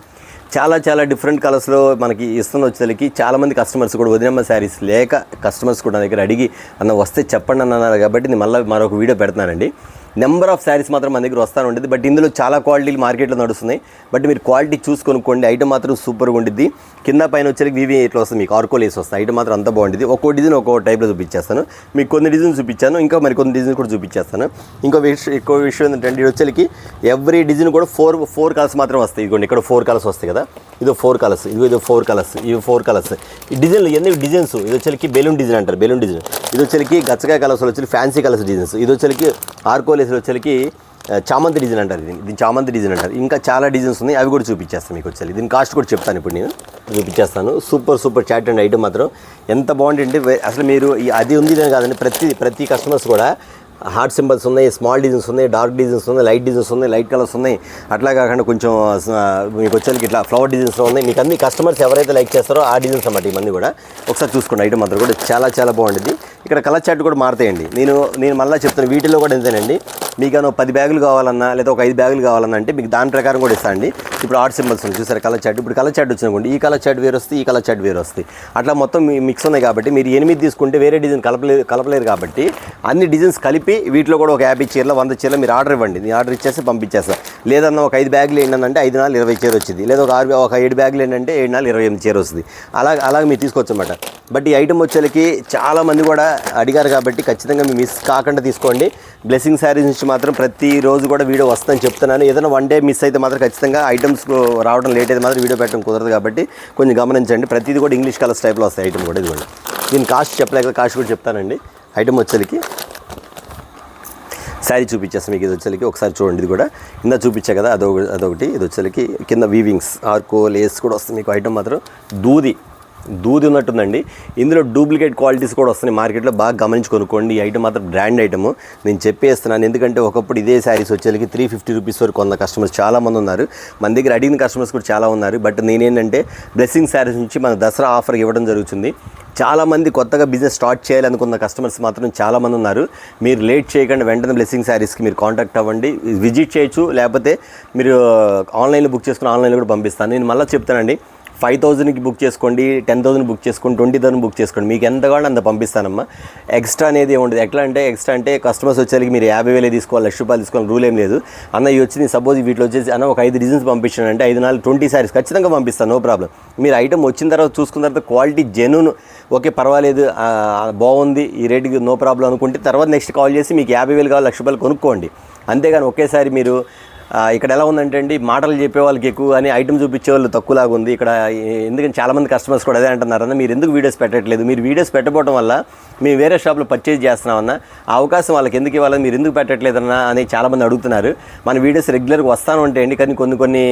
చాలా చాలా డిఫరెంట్ కలర్స్లో మనకి ఇస్తున్న వచ్చేసరికి చాలామంది కస్టమర్స్ కూడా వదినమ్మ శారీస్ లేక కస్టమర్స్ కూడా నా దగ్గర అడిగి అన్న వస్తే చెప్పండి అన్నారు కాబట్టి నేను మళ్ళీ మరొక వీడియో పెడుతున్నానండి. నెంబర్ ఆఫ్ శారీస్ మాత్రం మన దగ్గర వస్తూ ఉండేది. బట్ ఇందులో చాలా క్వాలిటీలు మార్కెట్లో నడుస్తున్నాయి. బట్ మీరు క్వాలిటీ చూసి కొనుక్కోండి. ఐటమ్ మాత్రం సూపర్గా ఉండిద్ది. కింద పైన వచ్చేసరికి వివి ఇట్లా వస్తుంది, మీకు ఆర్కో లేస్ వస్తుంది. ఐటమ్ మాత్రం అంత బాగుంటుంది. ఒక్కో డిజైన్ ఒక్కో టైప్లో చూపించేస్తాను. మీకు కొన్ని డిజైన్ చూపించాను, ఇంకా మరి కొన్ని డిజైన్ కూడా చూపించేస్తాను. ఇంకో విషయం ఏంటంటే వచ్చేసరికి ఎవ్రీ డిజైన్ కూడా ఫోర్ కలర్స్ మాత్రం వస్తాయి. ఇదిగోండి ఇక్కడ 4 కలర్స్ వస్తాయి కదా, ఇదో 4 కలర్స్, ఇదో 4 కలర్స్, ఇవి 4 కలర్స్. ఈ డిజైన్లు ఎన్ని డిజైన్స్. ఇది వచ్చేకి బెలూన్ డిజైన్ అంటారు, బెలూన్ డిజైన్. ఇది వచ్చేకి గచ్చకాయ కలర్స్ వచ్చి ఫ్యాన్సీ కలర్స్ డిజైన్స్. ఇది వచ్చేకి ఆర్కో లేస్ వచ్చేకి చామంతి డిజైన్ అంటారు. దీన్ని చామంతి డిజైన్ అంటారు. ఇంకా చాలా డిజైన్స్ ఉన్నాయి, అవి కూడా చూపించేస్తాను మీకు. వచ్చేది దీని కాస్ట్ కూడా చెప్తాను, ఇప్పుడు నేను చూపించేస్తాను. సూపర్ చాట్ అండ్ ఐటమ్ మాత్రం ఎంత బాగుంటుంది. అసలు మీరు అది ఉంది అని కాదండి, ప్రతి కస్టమర్స్ కూడా హార్ట్ సింబల్స్ ఉన్నాయి, స్మాల్ డిజైన్స్ ఉన్నాయి, డార్క్ డిజైన్స్ ఉన్నాయి, లైట్ డిజైన్స్ ఉన్నాయి, లైట్ కలర్స్ ఉన్నాయి. అట్లా కాకుండా కొంచెం మీకు వచ్చేసరికి ఇట్లా ఫ్లవర్ డిజైన్స్లో ఉన్నాయి. మీకు అన్ని కస్టమర్స్ ఎవరైతే లైక్ చేస్తారో ఆ డిజైన్స్ అన్నమాట ఇవన్నీ కూడా. ఒకసారి చూసుకోండి, ఐటమ్ మాత్రం కూడా చాలా చాలా బాగుంటుంది. ఇక్కడ కలర్ చార్ట్ కూడా మారుతాయండి. నేను మళ్ళీ చెప్తాను, వీటిలో కూడా ఎంతేనండి. మీకు 10 బ్యాగులు కావాలన్నా లేదా ఒక 5 బ్యాగులు కావాలన్నా అంటే మీకు దాని ప్రకారం కూడా ఇస్తాను అండి. ఇప్పుడు ఆర్ట్ సింబల్స్ ఉంది చూసారు, కలర్ చార్ట్. ఇప్పుడు కలర్ చార్ట్ వచ్చిననుకోండి, ఈ కలర్ చార్ట్ వేరు వస్తుంది, ఈ కలర్ చార్ట్ వేరు వస్తుంది. అట్లా మొత్తం మిక్స్ ఉన్నాయి కాబట్టి మీరు 8 తీసుకుంటే వేరే డిజైన్ కలపలేరు కాబట్టి అన్ని డిజైన్స్ కలిపి వీటిలో కూడా ఒక 50 చీరలు 100 చీరలు మీరు ఆర్డర్ ఇవ్వండి. నేను ఆర్డర్ ఇచ్చేసి పంపించేస్తా. లేదన్నా ఒక 5 బ్యాగులు ఏంటంటే 5 నాలుగు 20 చీర వచ్చింది. లేదా ఒక 7 బ్యాగులు ఏంటంటే 7 నాలుగు 28 చీర వస్తుంది. అలాగే మీరు తీసుకోవచ్చు అన్నమాట. బట్ ఈ ఐటమ్ వచ్చేకి చాలామంది కూడా అడిగారు కాబట్టి ఖచ్చితంగా మీరు మిస్ కాకుండా తీసుకోండి. బ్లెస్సింగ్ శారీస్ నుంచి మాత్రం ప్రతిరోజు కూడా వీడియో వస్తుందని చెప్తున్నాను. ఏదైనా 1 డే మిస్ అయితే మాత్రం ఖచ్చితంగా ఐటమ్స్ రావడం లేట్ అయితే మాత్రం వీడియో పెట్టడం కుదరదు కాబట్టి కొంచెం గమనించండి. ప్రతిదీ కూడా ఇంగ్లీష్ కలర్స్ టైప్లో వస్తాయి ఐటమ్ కూడా. ఇది కూడా దీని కాస్ట్ చెప్పలేక కాస్ట్ కూడా చెప్తానండి. ఐటమ్ వచ్చేకి శారీ చూపించేస్తాను మీకు. ఇది వచ్చేకి ఒకసారి చూడండి. ఇది కూడా కింద చూపించా కదా, అదొకటి. ఇది వచ్చేకి కింద వీవింగ్స్ ఆర్కో లేస్ కూడా వస్తుంది మీకు. ఐటమ్ మాత్రం దూది దూది ఉన్నట్టుందండి. ఇందులో డూప్లికేట్ క్వాలిటీస్ కూడా వస్తున్నాయి మార్కెట్లో, బాగా గమనించి కొనుక్కోండి. ఈ ఐటమ్ మాత్రం బ్రాండ్ ఐటమ్ నేను చెప్పేస్తున్నాను. ఎందుకంటే ఒకప్పుడు ఇదే శారీస్ వచ్చేకి 350 రూపీస్ వరకు కొన్న కస్టమర్స్ చాలామంది ఉన్నారు. మన దగ్గర అడిగిన కస్టమర్స్ కూడా చాలా ఉన్నారు. బట్ నేనేంటంటే బ్లెస్సింగ్ శారీస్ నుంచి మన దసరా ఆఫర్ ఇవ్వడం జరుగుతుంది. చాలామంది కొత్తగా బిజినెస్ స్టార్ట్ చేయాలనుకున్న కస్టమర్స్ మాత్రం చాలామంది ఉన్నారు. మీరు లేట్ చేయకుండా వెంటనే బ్లెస్సింగ్ శారీస్కి మీరు కాంటాక్ట్ అవ్వండి, విజిట్ చేయొచ్చు, లేకపోతే మీరు ఆన్లైన్లో బుక్ చేసుకుని ఆన్లైన్లో కూడా పంపిస్తాను. నేను మళ్ళీ చెప్తానండి, 5,000కి బుక్ చేసుకోండి, 10,000 బుక్ చేసుకోండి, 20,000 బుక్ చేసుకోండి, మీకు ఎంత కావాలో అంత పంపిస్తానమ్మా. ఎక్స్ట్రా అనేది ఏముంటుంది. ఎట్లా అంటే ఎక్స్ట్రా అంటే కస్టమర్స్ వచ్చేసరికి మీరు 50,000 తీసుకోవాలి, 1,00,000 రూపాయలు తీసుకోవాలి, రూల్ ఏం లేదు. అన్న ఇవి వచ్చి నేను సపోజ్ వీటిలో వచ్చేసి అన్న ఒక 5 డిజైన్స్ పంపించాను అంటే 5 4 20 శారీస్ ఖచ్చితంగా పంపిస్తాను, నో ప్రాబ్లం. మీరు ఐటమ్ వచ్చిన తర్వాత చూసుకున్న తర్వాత క్వాలిటీ జెన్యూన్, ఓకే పర్వాలేదు, బాగుంది, ఈ రేటుకి నో ప్రాబ్లం అనుకుంటే తర్వాత నెక్స్ట్ కాల్ చేసి మీకు 50,000 కావాలి, 1,00,000 రూపాయలు కొనుక్కోండి. అంతేగాని ఒకేసారి మీరు ఇక్కడ ఎలా ఉందంటే అండి, మాటలు చెప్పే వాళ్ళకి ఎక్కువ కానీ ఐటమ్ చూపించే వాళ్ళు తక్కువలాగా ఉంది ఇక్కడ. ఎందుకంటే చాలామంది కస్టమర్స్ కూడా అదే అంటున్నారన్న, మీరు ఎందుకు వీడియోస్ పెట్టట్లేదు, మీరు వీడియోస్ పెట్టకపోవడం వల్ల మేము వేరే షాప్లో పర్చేజ్ చేస్తున్నామన్నా, ఆ అవకాశం వాళ్ళకి ఎందుకు ఇవ్వాలి, మీరు ఎందుకు పెట్టట్లేదన్నా అని చాలామంది అడుగుతున్నారు. మన వీడియోస్ రెగ్యులర్గా వస్తాను అంటే అండి, కానీ కొన్ని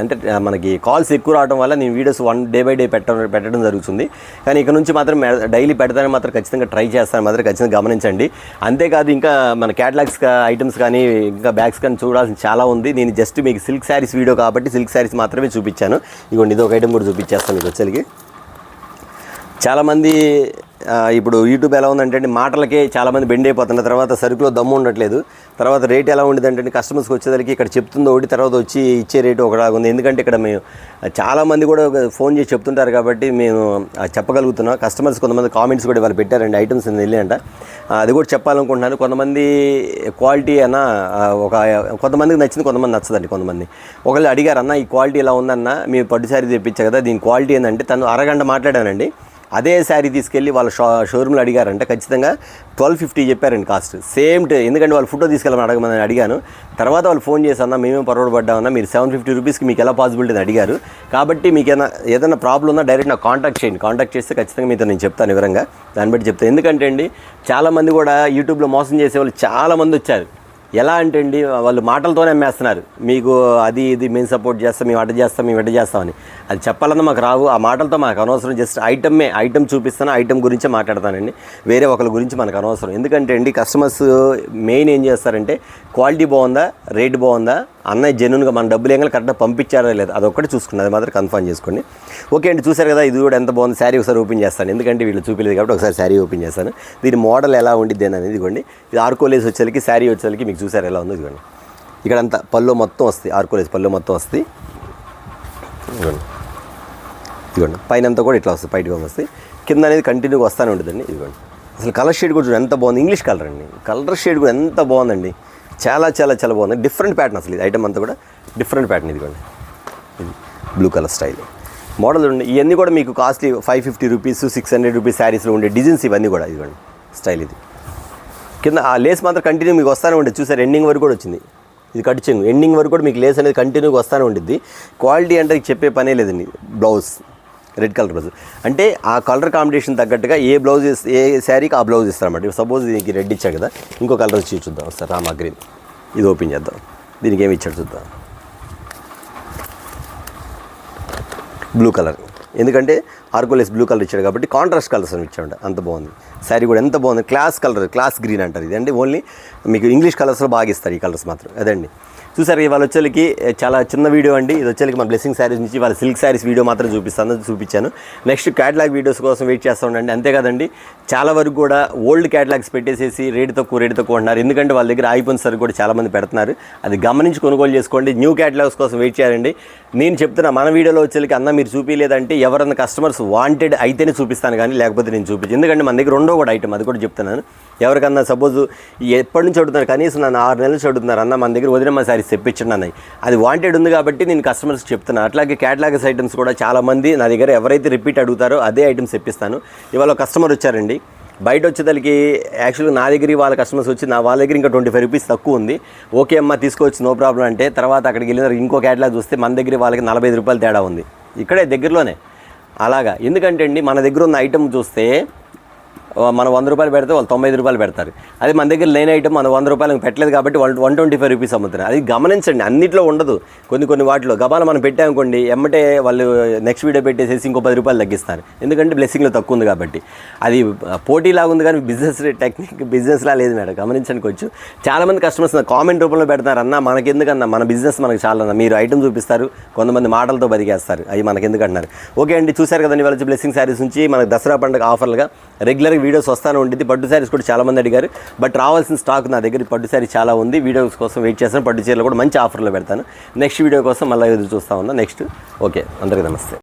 అంటే మనకి కాల్స్ ఎక్కువ రావడం వల్ల నేను వీడియోస్ డే బై డే పెట్టడం జరుగుతుంది. కానీ ఇక నుంచి మాత్రం డైలీ పెడతానని మాత్రం ఖచ్చితంగా ట్రై చేస్తాను, మాత్రం ఖచ్చితంగా గమనించండి. అంతేకాదు ఇంకా మన క్యాటలాగ్స్ ఐటమ్స్ కానీ ఇంకా బ్యాగ్స్ కానీ చూడాల్సిన చాలా ఉంది. నేను జస్ట్ మీకు సిల్క్ శారీస్ వీడియో కాబట్టి సిల్క్ శారీస్ మాత్రమే చూపించాను. ఇదిగోండి, ఇది ఒక ఐటమ్ కూడా చూపించేస్తాను మీకు వచ్చేసరికి. చాలామంది ఇప్పుడు యూట్యూబ్ ఎలా ఉందంటే అండి, మాటలకే చాలామంది బెండ్ అయిపోతున్నారు, తర్వాత సరుకులో దమ్ము ఉండట్లేదు. తర్వాత రేట్ ఎలా ఉండేదంటే కస్టమర్స్కి వచ్చేసరికి ఇక్కడ చెప్తుందో ఒకటి, తర్వాత వచ్చి ఇచ్చే రేటు ఒకలాగా ఉంది. ఎందుకంటే ఇక్కడ మేము చాలామంది కూడా ఫోన్ చేసి చెప్తుంటారు కాబట్టి మేము చెప్పగలుగుతున్నాం. కస్టమర్స్ కొంతమంది కామెంట్స్ కూడా వాళ్ళు పెట్టారండి, ఐటమ్స్ వెళ్ళాయంట, అది కూడా చెప్పాలనుకుంటున్నాను. కొంతమంది క్వాలిటీ అన్న కొంతమందికి నచ్చింది, కొంతమంది నచ్చదండి. కొంతమంది ఒకళ్ళు అడిగారు, అన్న ఈ క్వాలిటీ ఎలా ఉందన్న, మీరు పట్టు శారీ తెప్పించా కదా, దీని క్వాలిటీ ఏంటంటే తను అరగంట మాట్లాడానండి. అదే శారీ తీసుకెళ్ళి వాళ్ళ షోరూమ్లో అడిగారంటే ఖచ్చితంగా 1250 చెప్పారండి కాస్ట్ సేమ్. ఎందుకంటే వాళ్ళు ఫోటో తీసుకెళ్ళమని అడిగాను. తర్వాత వాళ్ళు ఫోన్ చేసన్నా మేమేం పొరపాటుపడ్డామన్నా, మీరు 750 రూపీస్కి మీకు ఎలా పాసిబిలిటీ అని అడిగారు. కాబట్టి మీకు ఏదైనా ప్రాబ్లం ఉన్నా డైరెక్ట్ నాకు కాంటాక్ట్ చేయండి. కాంటాక్ట్ చేస్తే ఖచ్చితంగా మీతో నేను చెప్తాను వివరంగా, దాన్ని బట్టి చెప్తాను. ఎందుకంటే అండి చాలామంది కూడా యూట్యూబ్లో మోసం చేసే వాళ్ళు చాలామంది వచ్చారు. ఎలా అంటే అండి, వాళ్ళు మాటలతోనే అమ్మేస్తున్నారు, మీకు అది ఇది మేము సపోర్ట్ చేస్తాం, మేము అడ్డ చేస్తాం, మేము ఎడ్డ చేస్తామని. అది చెప్పాలన్నా మాకు రావు, ఆ మాటలతో మాకు అనవసరం. జస్ట్ ఐటమ్ చూపిస్తాను, ఐటమ్ గురించే మాట్లాడతానండి, వేరే ఒకరి గురించి మనకు అనవసరం. ఎందుకంటే అండి కస్టమర్స్ మెయిన్ ఏం చేస్తారంటే క్వాలిటీ బాగుందా, రేట్ బాగుందా, అన్నయ్య జెన్యూన్గా మన డబ్బులు ఏం కరెక్ట్గా పంపించారా లేదా, అదొక్కటి చూసుకున్నది మాత్రం కన్ఫర్మ్ చేసుకోండి. ఓకే అండి, చూసారు కదా, ఇది కూడా ఎంత బాగుంది. శారీ ఒకసారి ఓపెన్ చేస్తాను, ఎందుకంటే వీళ్ళు చూపించలేదు కాబట్టి ఒకసారి శారీ ఓపెన్ చేస్తాను. దీని మోడల్ ఎలా ఉండిద్ది అనేది ఇదిగోండి. ఇది ఆర్కోలేస్ వచ్చేసరికి శారీ వచ్చేసరికి మీకు చూసారు ఎలా ఉందో ఇదిగోండి. ఇక్కడ అంతా పళ్ళు మొత్తం వస్తుంది, ఆర్కోలేస్ పళ్ళు మొత్తం వస్తుంది. ఇదిగోండి పైన అంతా కూడా ఇట్లా వస్తుంది, పైట్గా వస్తుంది. కింద అనేది కంటిన్యూగా వస్తూనే ఉంటుందండి. ఇదిగోండి అసలు కలర్ షేడ్ కూడా ఎంత బాగుంది, ఇంగ్లీష్ కలర్ అండి. కలర్ షేడ్ కూడా ఎంత బాగుందండి, చాలా చాలా చాలా బాగుంది. డిఫరెంట్ ప్యాటర్న్ అసలు ఇది ఐటమ్ అంతా కూడా డిఫరెంట్ ప్యాటర్న్. ఇదిగోండి ఇది బ్లూ కలర్ స్టైల్ మోడల్ ఉండి ఇవన్నీ కూడా మీకు కాస్ట్లీ 550 రూపీస్ 600 రూపీస్ శారీస్లో ఉండే డిజైన్స్ ఇవన్నీ కూడా. ఇదిగోండి స్టైల్ ఇది. కింద ఆ లేస్ మాత్రం కంటిన్యూ మీకు వస్తూనే ఉంటుంది. చూసారు ఎండింగ్ వరకు కూడా వచ్చింది. ఇది కట్ చెంగు ఎండింగ్ వరకు కూడా మీకు లేస్ అనేది కంటిన్యూగా వస్తూనే ఉంటుంది. క్వాలిటీ అంటే చెప్పే పనే లేదండి. బ్లౌజ్ రెడ్ కలర్ బ్లౌజ్ అంటే ఆ కలర్ కాంబినేషన్ తగ్గట్టుగా ఏ బ్లౌజ్ ఏ శారీకి ఆ బ్లౌజ్ ఇస్తారన్నమాట. సపోజ్ దీనికి రెడ్ ఇచ్చాడు కదా, ఇంకో కలర్ వచ్చి చూద్దాం సార్, రామా గ్రీన్. ఇది ఓపెన్ చేద్దాం, దీనికి ఏమి ఇచ్చాడు చూద్దాం. బ్లూ కలర్, ఎందుకంటే ఆర్కోలేస్ బ్లూ కలర్ ఇచ్చాడు కాబట్టి కాంట్రాస్ట్ కలర్స్ అని ఇచ్చాడు, అంత బాగుంది. శారీ కూడా ఎంత బాగుంది, క్లాస్ కలర్, క్లాస్ గ్రీన్ అంటారు ఇది. అంటే ఓన్లీ మీకు ఇంగ్లీష్ కలర్స్లో బాగా ఇస్తారు ఈ కలర్స్ మాత్రం. అదండి చూసారు, ఇవాళ వచ్చేకి చాలా చిన్న వీడియో అండి. ఇది వచ్చేకి మన బ్లెస్సింగ్ శారీస్ నుంచి వాళ్ళ సిల్క్ శారీస్ వీడియో మాత్రం చూపించాను. నెక్స్ట్ క్యాటలాగ్ వీడియోస్ కోసం వెయిట్ చేస్తూ ఉండండి. అంతేకాదండి చాలా వరకు కూడా ఓల్డ్ క్యాటలాగ్స్ పెట్టేసేసి రేటు తక్కువ అంటున్నారు. ఎందుకంటే వాళ్ళ దగ్గర ఆగిపోయిన సరుకు కూడా చాలామంది పెడుతున్నారు. అది గమనించి కొనుగోలు చేసుకోండి. న్యూ క్యాటలాగ్స్ కోసం వెయిట్ చేయాలండి. నేను చెప్తున్నా మన వీడియోలో వచ్చేకి అన్న మీరు చూపించలేదంటే ఎవరన్నా కస్టమర్స్ వాంటెడ్ అయితేనే చూపిస్తాను, కానీ లేకపోతే నేను చూపించు. ఎందుకంటే మన దగ్గర రెండో కూడా ఐటమ్, అది కూడా చెప్తున్నాను. ఎవరికన్నా సపోజ్ ఎప్పటి నుంచి అడుగుతున్నారు, కనీసం నన్ను 6 నెలల నుంచి అడుగుతున్నారు, అన్న మన దగ్గర వదిలేమ్మ శారీస్ తెప్పించండి అన్నది. అది వాంటెడ్ ఉంది కాబట్టి నేను కస్టమర్స్కి చెప్తున్నా. అట్లాగే క్యాటలాగ్స్ ఐటమ్స్ కూడా చాలామంది నా దగ్గర ఎవరైతే రిపీట్ అడుగుతారో అదే ఐటమ్స్ తెప్పిస్తాను. ఇవాళ కస్టమర్ వచ్చారండి, బయట వచ్చేదానికి యాక్చువల్గా నా దగ్గర వాళ్ళ కస్టమర్స్ వచ్చి వాళ్ళ దగ్గర ఇంకా 25 రూపీస్ తక్కువ ఉంది. ఓకే అమ్మ తీసుకోవచ్చు, నో ప్రాబ్లం అంటే తర్వాత అక్కడికి వెళ్ళిన ఇంకో క్యాటలాగ్ చూస్తే మన దగ్గర వాళ్ళకి 45 రూపాయలు తేడా ఉంది, ఇక్కడే దగ్గరలోనే. అలాగా ఎందుకంటే అండి మన దగ్గర ఉన్న ఐటమ్ చూస్తే మనం 100 రూపాయలు పెడితే వాళ్ళు 95 రూపాయలు పెడతారు. అదే మన దగ్గర లేని ఐటమ్ మనం 100 రూపాయలు పెట్టలేదు కాబట్టి 125 రూపీస్ అమ్ముతున్నారు. అది గమనించండి, అన్నిట్లో ఉండదు. కొన్ని వాటిలో గబాల మనం పెట్టామనుకోండి, ఎమ్మటే వాళ్ళు నెక్స్ట్ వీడియో పెట్టేసేసి ఇంకో 10 రూపాయలు తగ్గిస్తారు. ఎందుకంటే బ్లెస్సింగ్లో తక్కువ ఉంది కాబట్టి. అది పోటీలాగా ఉంది కానీ బిజినెస్ టెక్నిక్ బిజినెస్లా లేదు మేడం, గమనించండి. కొంచెం చాలామంది కస్టమర్స్ కామెంట్ రూపంలో పెడతారు, అన్న మనకెందుకన్నా, మన బిజినెస్ మనకు చాలా, మీరు ఐటమ్ చూపిస్తారు, కొంతమంది మాటలతో బతికేస్తారు, అవి మనకెందుకు అంటున్నారు. ఓకే అండి, చూశారు కదండి ఇవాళ బ్లెస్సింగ్ శారీస్ నుంచి మనకు దసరా పండుగ ఆఫర్లుగా రెగ్యులర్గా వీడియోస్ వస్తానే ఉంటుంది. పట్టు శారీస్ కూడా చాలామంది అడిగారు, బట్ రావాల్సిన స్టాక్ నా దగ్గర పట్టు శారీ చాలా ఉంది. వీడియోస్ కోసం వెయిట్ చేస్తాను. పట్టు చీరలు కూడా మంచి ఆఫర్లో పెడతాను. నెక్స్ట్ వీడియో కోసం మళ్ళీ ఎదురు చూస్తా ఉన్నా. నెక్స్ట్ ఓకే, అందరికీ నమస్తే.